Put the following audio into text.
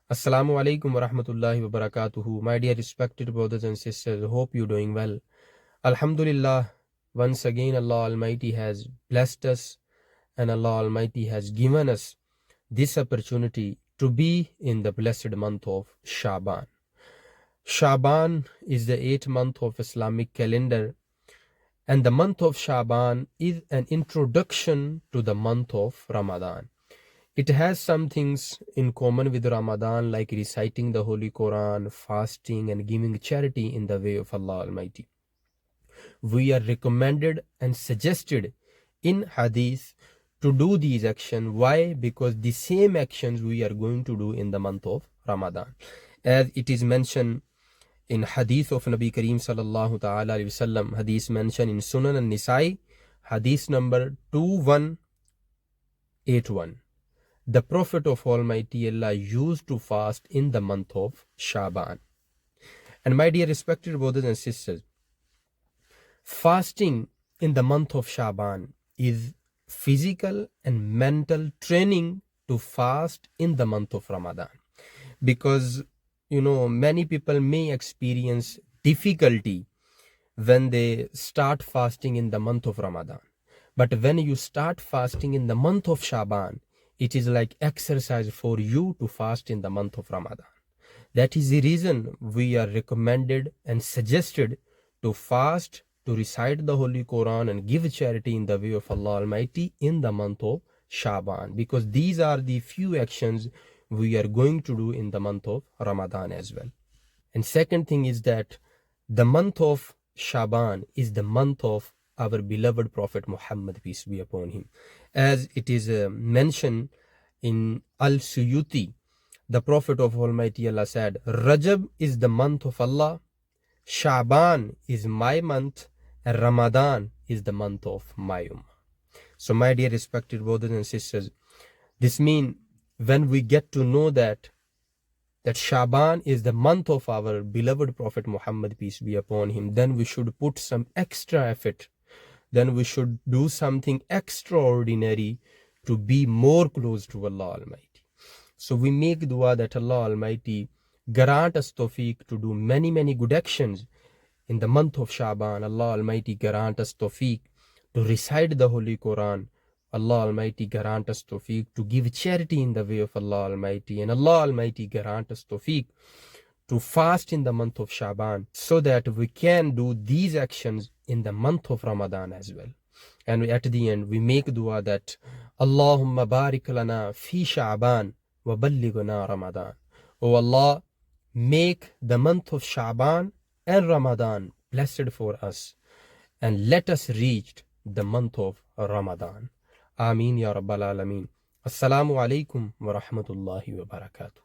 Assalamu alaikum wa rahmatullahi wa barakatuhu. My dear respected brothers and sisters, hope you're doing well. Alhamdulillah, once again Allah Almighty has blessed us and Allah Almighty has given us this opportunity to be in the blessed month of Sha'ban. Sha'ban is the 8th month of Islamic calendar, and the month of Sha'ban is an introduction to the month of Ramadan. It has some things in common with Ramadan, like reciting the Holy Quran, fasting, and giving charity in the way of Allah Almighty. We are recommended and suggested in Hadith to do these actions. Why? Because the same actions we are going to do in the month of Ramadan. As it is mentioned in Hadith of Nabi Kareem Sallallahu Ta'ala Alaihi Wasallam, Hadith mentioned in Sunan al-Nisa'i, Hadith number 2181. The Prophet of Almighty Allah used to fast in the month of Sha'ban. And my dear respected brothers and sisters, fasting in the month of Sha'ban is physical and mental training to fast in the month of Ramadan. Because, many people may experience difficulty when they start fasting in the month of Ramadan. But when you start fasting in the month of Sha'ban, it is like exercise for you to fast in the month of Ramadan. That is the reason we are recommended and suggested to fast, to recite the Holy Quran and give charity in the way of Allah Almighty in the month of Sha'ban. Because these are the few actions we are going to do in the month of Ramadan as well. And second thing is that the month of Sha'ban is the month of our beloved Prophet Muhammad, peace be upon him. As it is mentioned in Al-Suyuti, the Prophet of Almighty Allah said, Rajab is the month of Allah, Sha'ban is my month, and Ramadan is the month of my ummah. So my dear respected brothers and sisters, this means when we get to know that Sha'ban is the month of our beloved Prophet Muhammad, peace be upon him, then we should put some extra effort. Then we should do something extraordinary to be more close to Allah Almighty. So we make dua that Allah Almighty grant us tawfiq to do many, many good actions in the month of Sha'ban. Allah Almighty grant us tawfiq to recite the Holy Quran. Allah Almighty grant us tawfiq to give charity in the way of Allah Almighty. And Allah Almighty grant us tawfiq to fast in the month of Sha'ban, so that we can do these actions in the month of Ramadan as well. And at the end, we make dua that Allahumma barik lana fi Sha'ban wa ballighna Ramadan. O Allah, make the month of Sha'ban and Ramadan blessed for us, and let us reach the month of Ramadan. Ameen ya Rabbal Alameen. Assalamu alaikum wa rahmatullahi wa barakatuh.